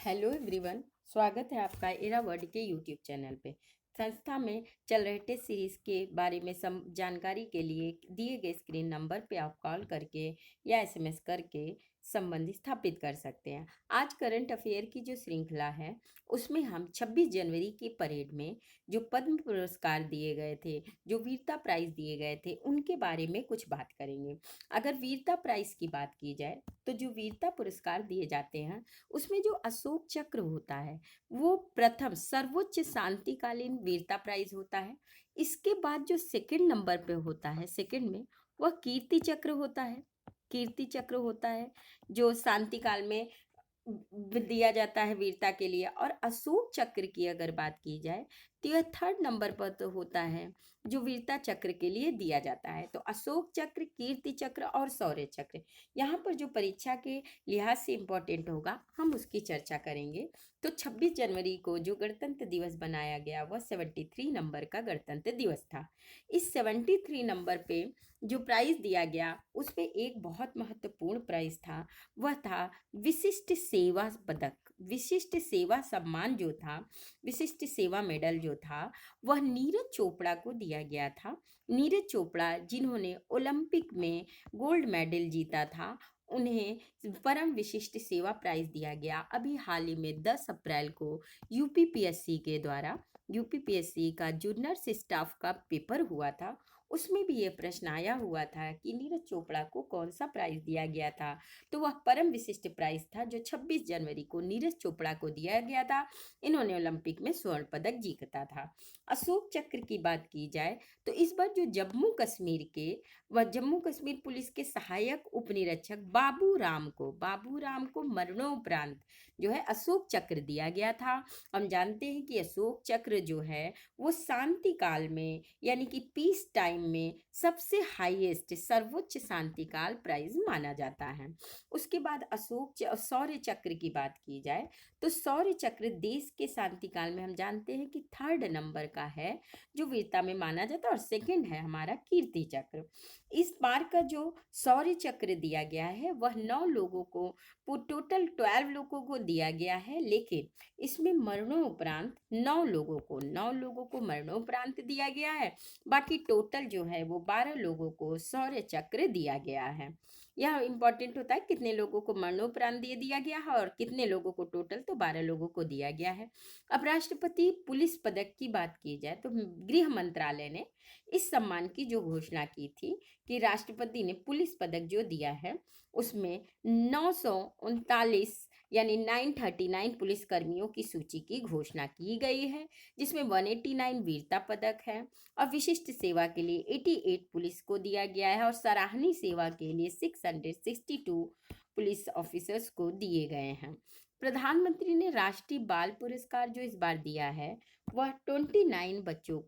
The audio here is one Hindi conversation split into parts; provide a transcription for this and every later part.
हेलो एवरीवन, स्वागत है आपका एरा वर्ड के यूट्यूब चैनल पे। संस्था में चल रहे टेस्ट सीरीज के बारे में जानकारी के लिए दिए गए स्क्रीन नंबर पे आप कॉल करके या एसएमएस करके संबंध स्थापित कर सकते हैं। आज करंट अफेयर की जो श्रृंखला है उसमें हम 26 जनवरी की परेड में जो पद्म पुरस्कार दिए गए थे, जो वीरता प्राइज दिए गए थे, उनके बारे में कुछ बात करेंगे। अगर वीरता प्राइज की बात की जाए तो जो वीरता पुरस्कार दिए जाते हैं उसमें जो अशोक चक्र होता है वो प्रथम सर्वोच्च शांतिकालीन वीरता प्राइज होता है। इसके बाद जो सेकंड नंबर पे होता है, सेकंड में, वह कीर्ति चक्र होता है। कीर्ति चक्र होता है जो शांति काल में दिया जाता है वीरता के लिए। और अशोक चक्र की अगर बात की जाए तो यह थर्ड नंबर पर तो होता है जो वीरता चक्र के लिए दिया जाता है। तो अशोक चक्र, कीर्ति चक्र और शौर्य चक्र यहाँ पर जो परीक्षा के लिहाज से इम्पोर्टेंट होगा हम उसकी चर्चा करेंगे। तो 26 जनवरी को जो गणतंत्र दिवस बनाया गया वह 73 नंबर का गणतंत्र दिवस था। इस 73 नंबर पे जो प्राइज दिया गया उसमें एक बहुत महत्वपूर्ण प्राइज था, वह था विशिष्ट सेवा पदक। विशिष्ट सेवा सम्मान जो था, विशिष्ट सेवा मेडल जो था, वह नीरज चोपड़ा को दिया गया था। नीरज चोपड़ा जिन्होंने ओलंपिक में गोल्ड मेडल जीता था, उन्हें परम विशिष्ट सेवा प्राइज दिया गया। अभी हाल ही में 10 अप्रैल को यूपीपीएससी के द्वारा, यूपीपीएससी का जो नर्स स्टाफ का पेपर हुआ था उसमें भी ये प्रश्न आया हुआ था कि नीरज चोपड़ा को कौन सा प्राइज दिया गया था। तो वह परम विशिष्ट प्राइज था जो 26 जनवरी को नीरज चोपड़ा को दिया गया था। इन्होंने ओलंपिक में स्वर्ण पदक जीता था। अशोक चक्र की बात की जाए तो इस बार जो जम्मू कश्मीर के, वह जम्मू कश्मीर पुलिस के सहायक उप निरीक्षक बाबू राम को मरणोपरांत जो है अशोक चक्र दिया गया था। हम जानते हैं कि अशोक चक्र जो है वो शांति काल में यानी कि पीस टाइम में सबसे हाईएस्ट, सर्वोच्च शांतिकाल प्राइज माना जाता है। उसके बाद शौर्य चक्र की बात की जाए तो शौर्य चक्र देश के शांति काल में हम जानते हैं कि थर्ड नंबर का है जो वीरता में माना जाता है, और सेकंड है हमारा कीर्ति चक्र। इस बार का जो शौर्य चक्र दिया गया है वह 9 लोगों को, टोटल 12 लोगों को दिया गया है, लेकिन इसमें मरणोपरांत 9 लोगों को मरणोपरांत दिया गया है। बाकी टोटल जो है वो 12 लोगों को शौर्य चक्र दिया गया है। यह इंपॉर्टेंट होता है कितने लोगों को मरणोपरांत दे दिया गया है और कितने लोगों को, टोटल तो 12 लोगों को दिया गया है। अब राष्ट्रपति पुलिस पदक की बात की जाए तो गृह मंत्रालय ने इस सम्मान की जो घोषणा की थी कि राष्ट्रपति ने पुलिस पदक जो दिया है उसमें 939 यानी 939 पुलिस कर्मियों की सूची की घोषणा की गई है, जिसमें 189 वीरता पदक है और विशिष्ट सेवा के लिए 88 पुलिस को दिया गया है और सराहनीय सेवा के लिए 662 पुलिस ऑफिसर्स को दिए गए हैं। प्रधानमंत्री ने राष्ट्रीय बाल पुरस्कार जो इस बार दिया है वह 29 बच्चों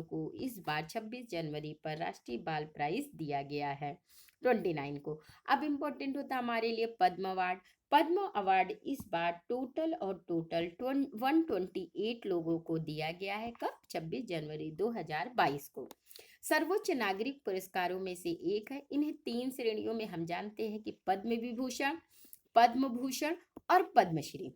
को इस बार 26 जनवरी पर राष्ट्रीय बाल प्राइज दिया गया है, 29 को। अब इम्पोर्टेंट होता है हमारे लिए पद्म अवार्ड। पद्म अवार्ड इस बार टोटल 128 लोगों को दिया गया है। कब? 26 जनवरी 2022 को। सर्वोच्च नागरिक पुरस्कारों में से एक है। इन्हें 3 श्रेणियों में हम जानते हैं कि पद्म विभूषण, पद्म भूषण और पद्मश्री,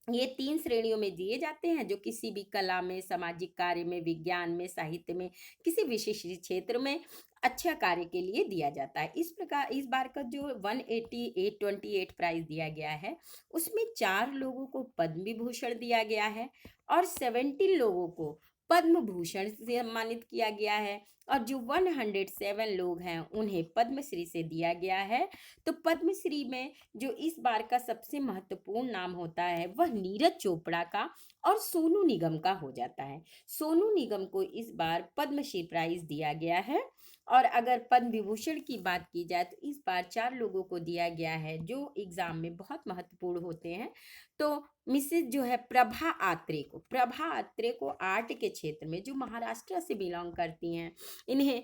ये 3 श्रेणियों में दिए जाते हैं जो किसी भी कला में, सामाजिक कार्य में, विज्ञान में, साहित्य में, किसी विशिष्ट क्षेत्र में अच्छा कार्य के लिए दिया जाता है। इस प्रकार इस बार का जो 128 प्राइज दिया गया है उसमें 4 लोगों को पद्म विभूषण दिया गया है और 17 लोगों को पद्म भूषण से सम्मानित किया गया है और जो 107 लोग हैं उन्हें पद्मश्री से दिया गया है। तो पद्मश्री में जो इस बार का सबसे महत्वपूर्ण नाम होता है वह नीरज चोपड़ा का और सोनू निगम का हो जाता है। सोनू निगम को इस बार पद्मश्री प्राइज दिया गया है। और अगर पद्म विभूषण की बात की जाए तो इस बार 4 लोगों को दिया गया है जो एग्जाम में बहुत महत्वपूर्ण होते हैं। तो मिसेज जो है प्रभा आत्रे को आर्ट के क्षेत्र में, जो महाराष्ट्र से बिलोंग करती हैं, इन्हें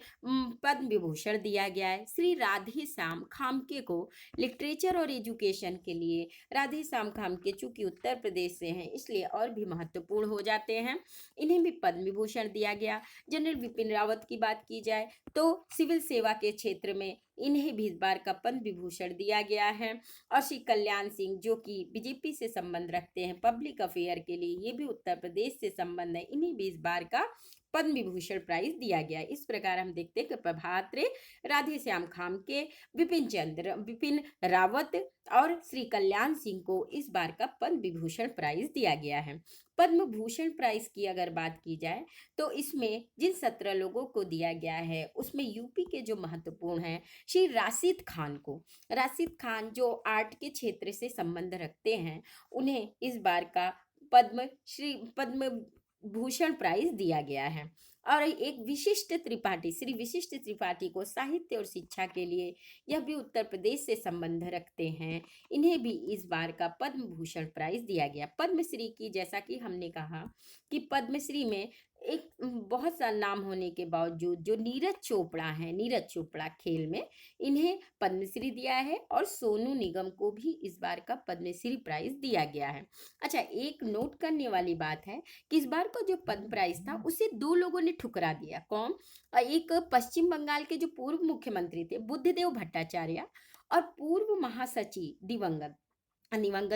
पद्म विभूषण दिया गया है। श्री राधे श्याम खामके को लिटरेचर और एजुकेशन के लिए, राधे श्याम खामके चूंकि उत्तर प्रदेश से हैं इसलिए और भी महत्वपूर्ण हो जाते हैं, इन्हें भी पद्म विभूषण दिया गया। जनरल विपिन रावत की बात की जाए तो सिविल सेवा के क्षेत्र में इन्हें भी इस बार का पद्म विभूषण दिया गया है। और श्री कल्याण सिंह जो कि बीजेपी से संबंध रखते हैं पब्लिक अफेयर के लिए, ये भी उत्तर प्रदेश से संबंध है, इन्हें भी इस बार का पद्म विभूषण प्राइज दिया गया। इस प्रकार हम देखते हैं कि प्रभात रे, राधे श्याम खामके, विपिन रावत और श्री कल्याण सिंह को इस बार का पद्म विभूषण प्राइज दिया गया है। पद्म भूषण प्राइज की अगर बात की जाए तो इसमें जिन 17 लोगों को दिया गया है उसमें यूपी के जो महत्वपूर्ण हैं, श्री राशिद खान को, राशिद खान जो आर्ट के क्षेत्र से संबंध रखते हैं, उन्हें इस बार का पद्म भूषण प्राइज दिया गया है। और एक विशिष्ट त्रिपाठी, श्री विशिष्ट त्रिपाठी को साहित्य और शिक्षा के लिए, यह भी उत्तर प्रदेश से संबंध रखते हैं, इन्हें भी इस बार का पद्म भूषण प्राइज दिया गया। पद्मश्री की, जैसा कि हमने कहा कि पद्मश्री में एक बहुत सा नाम होने के बावजूद जो नीरज चोपड़ा हैं, नीरज चोपड़ा खेल में, इन्हें पद्मश्री दिया है और सोनू निगम को भी इस बार का पद्मश्री प्राइज दिया गया है। अच्छा, एक नोट करने वाली बात है कि इस बार का जो पद्म प्राइज था उसे 2 लोगों ने ठुकरा दिया। कौन? एक पश्चिम बंगाल के जो पूर्व मुख्यमंत्री थे बुद्धदेव भट्टाचार्य और पूर्व महासचिव दिवंगत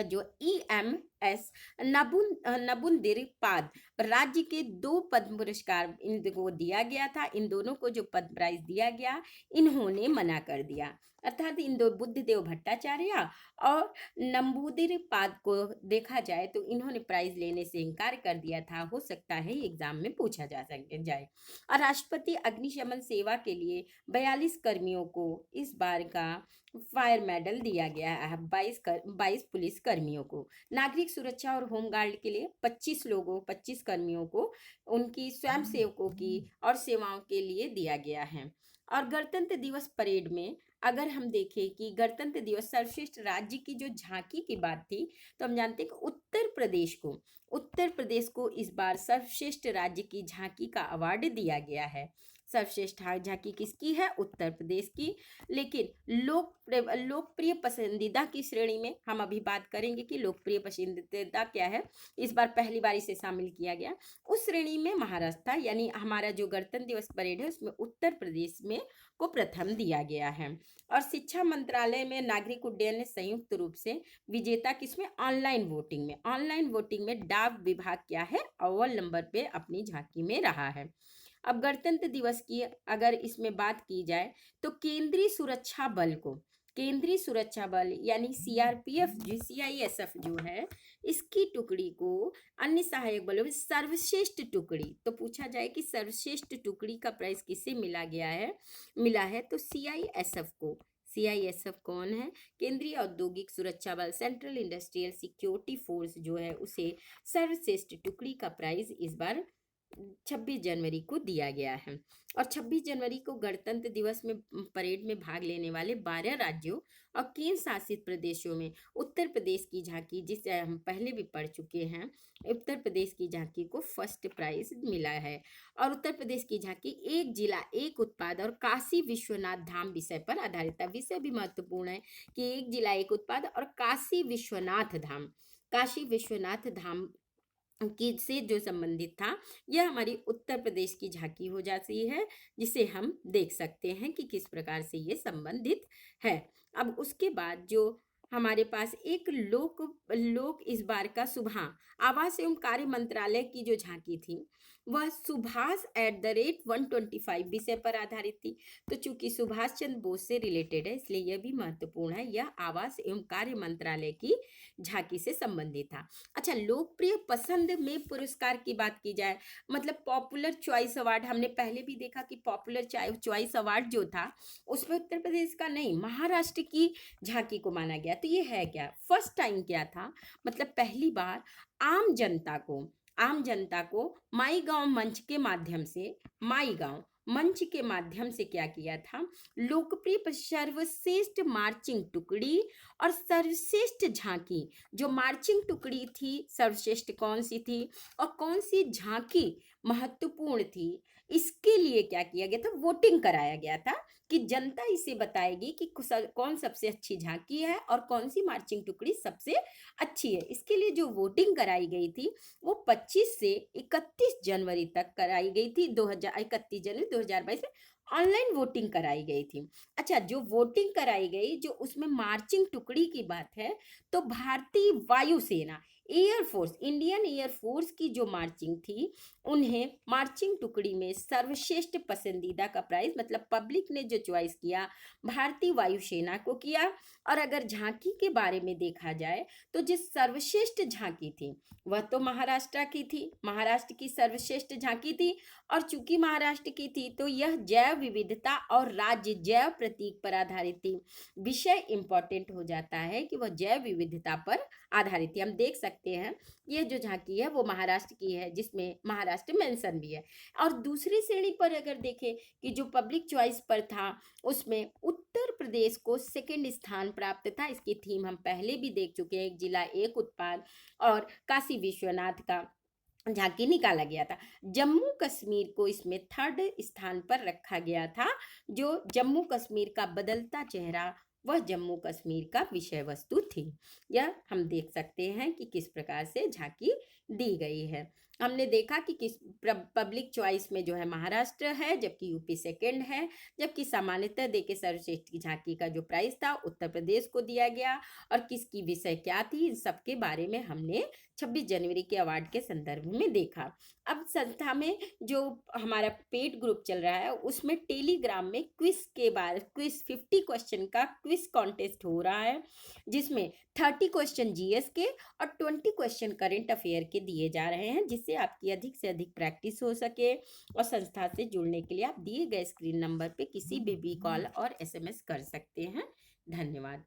जो EMS नबुंदिर पाद, राज्य के 2 पद्म पुरस्कार इनको दिया गया था। इन दोनों को जो पद्म प्राइज दिया गया, इन्होंने मना कर दिया। अर्थात इन दो, बुद्धदेव भट्टाचार्य और नंबूदिर पाद को देखा जाए तो इन्होंने प्राइज लेने से इनकार कर दिया था। हो सकता है एग्जाम में पूछा जाए। और राष्ट्रपति अग्निशमन सेवा के लिए 42 कर्मियों को इस बार का फायर मेडल दिया गया है। 22 पुलिस कर्मियों को, नागरिक सुरक्षा और होमगार्ड के लिए 25 कर्मियों को उनकी स्वयं सेवकों की और सेवाओं के लिए दिया गया है। और गणतंत्र दिवस परेड में अगर हम देखें कि गणतंत्र दिवस सर्वश्रेष्ठ राज्य की जो झांकी की बात थी, तो हम जानते हैं कि उत्तर प्रदेश को इस बार सर्वश्रेष्ठ राज्य की झांकी का अवार्ड दिया गया है। सर्वश्रेष्ठ झांकी किसकी है? उत्तर प्रदेश की। लेकिन लोकप्रिय पसंदीदा की श्रेणी में हम अभी बात करेंगे कि लोकप्रिय पसंदीदा क्या है, इस बार पहली बार इसे शामिल किया गया। उस श्रेणी में महाराष्ट्र, यानी हमारा जो गणतंत्र दिवस परेड है उसमें उत्तर प्रदेश में को प्रथम दिया गया है। और शिक्षा मंत्रालय में नागरिक उड्डयन ने संयुक्त रूप से विजेता किसमें? ऑनलाइन वोटिंग में डाक विभाग क्या है? अव्वल नंबर पे अपनी झांकी में रहा है। अब गणतंत्र दिवस की अगर इसमें बात की जाए तो केंद्रीय सुरक्षा बल यानी CRPF CISF जो है, इसकी टुकड़ी को अन्य सहायक बलों में सर्वश्रेष्ठ टुकड़ी, तो पूछा जाए कि सर्वश्रेष्ठ टुकड़ी का प्राइज किसे मिला है तो CISF को। CISF कौन है? केंद्रीय औद्योगिक सुरक्षा बल, सेंट्रल इंडस्ट्रियल सिक्योरिटी फोर्स जो है, उसे सर्वश्रेष्ठ टुकड़ी का प्राइज इस बार 26 जनवरी को दिया गया है। और 26 जनवरी को गणतंत्र दिवस में परेड में भाग लेने वाले 12 राज्यों और केंद्र शासित प्रदेशों में उत्तर प्रदेश की झांकी, जिसे हम पहले भी पढ़ चुके हैं, उत्तर प्रदेश की झांकी को फर्स्ट प्राइज मिला है। और उत्तर प्रदेश की झांकी एक जिला एक उत्पाद और काशी विश्वनाथ धाम विषय पर आधारित है। विषय भी महत्वपूर्ण है कि एक जिला एक उत्पाद और काशी विश्वनाथ धाम की से जो संबंधित था, यह हमारी उत्तर प्रदेश की झांकी हो जाती है, जिसे हम देख सकते हैं कि किस प्रकार से ये संबंधित है। अब उसके बाद जो हमारे पास एक लोक इस बार का आवास एवं कार्य मंत्रालय की जो झांकी थी, वह सुभाष @125 विषय पर आधारित थी। तो चूंकि सुभाष चंद्र बोस से रिलेटेड है, इसलिए यह भी महत्वपूर्ण है। यह आवास एवं कार्य मंत्रालय की झांकी से संबंधित था। अच्छा, लोकप्रिय पसंद में पुरस्कार की बात की जाए, मतलब पॉपुलर चॉइस अवार्ड, हमने पहले भी देखा कि पॉपुलर चॉइस अवार्ड जो था उसमें उत्तर प्रदेश का नहीं, महाराष्ट्र की झांकी को माना गया। तो ये है क्या? फर्स्ट टाइम क्या था, मतलब पहली बार आम जनता को माई गांव मंच के माध्यम से क्या किया था, लोकप्रिय सर्वश्रेष्ठ मार्चिंग टुकड़ी और सर्वश्रेष्ठ झांकी, जो मार्चिंग टुकड़ी थी सर्वश्रेष्ठ कौन सी थी और कौन सी झांकी महत्वपूर्ण थी, इसके लिए क्या किया गया था? वोटिंग कराया गया था कि जनता इसे बताएगी कि कौन सबसे अच्छी झांकी है और कौन सी मार्चिंग टुकड़ी सबसे अच्छी है। इसके लिए जो वोटिंग कराई गई थी वो 25 से 31 जनवरी तक कराई गई थी, 31 जनवरी 2022 में। ऑनलाइन वोटिंग कराई गई थी। अच्छा, जो वोटिंग कराई गई, जो उसमें मार्चिंग टुकड़ी की बात है, तो भारतीय वायुसेना, एयरफोर्स, इंडियन एयरफोर्स की जो मार्चिंग थी, उन्हें मार्चिंग टुकड़ी में सर्वश्रेष्ठ पसंदीदा का प्राइज, मतलब पब्लिक ने जो चॉइस किया, भारतीय वायुसेना को किया। और अगर झांकी के बारे में देखा जाए, तो जिस सर्वश्रेष्ठ झांकी थी वह तो महाराष्ट्र की थी, महाराष्ट्र की सर्वश्रेष्ठ झांकी थी। और चूंकि महाराष्ट्र की थी, तो यह जैव विविधता और राज्य जैव प्रतीक पर आधारित थी। विषय इंपॉर्टेंट हो जाता है कि वह जैव विविधता पर आधारित थी। हम देख सकते हैं ये जो झांकी है वो महाराष्ट्र की है, जिसमें महाराष्ट्र मेंशन भी है। और दूसरी श्रेणी पर अगर देखें कि जो पब्लिक चॉइस पर था, उसमें उत्तर प्रदेश को सेकंड स्थान प्राप्त था। इसकी थीम हम पहले भी देख चुके हैं, एक जिला एक उत्पाद, और काशी विश्वनाथ का झांकी निकाला गया था। जम्मू कश्मीर को इसमें थर्ड स्थान पर रखा गया था। जो जम्मू कश्मीर का बदलता चेहरा, वह जम्मू कश्मीर का विषय वस्तु थी। यह हम देख सकते हैं कि किस प्रकार से झांकी दी गई है। हमने देखा कि किस पब्लिक चॉइस में जो है महाराष्ट्र है, जबकि यूपी सेकंड है, जबकि सामान्यतः देके सर्वश्रेष्ठ की झांकी का जो प्राइस था उत्तर प्रदेश को दिया गया। और किसकी विषय क्या थी, इन सबके बारे में हमने 26 जनवरी के अवार्ड के संदर्भ में देखा। अब संस्था में जो हमारा पेड ग्रुप चल रहा है, उसमें टेलीग्राम में क्विज के बारे, क्विज 50 क्वेश्चन का क्विज कॉन्टेस्ट हो रहा है, जिसमें 30 क्वेश्चन जीएस के और 20 क्वेश्चन करंट अफेयर के दिए जा रहे हैं, जिससे आपकी अधिक से अधिक प्रैक्टिस हो सके। और संस्था से जुड़ने के लिए आप दिए गए स्क्रीन नंबर पे किसी भी कॉल और एसएमएस कर सकते हैं। धन्यवाद।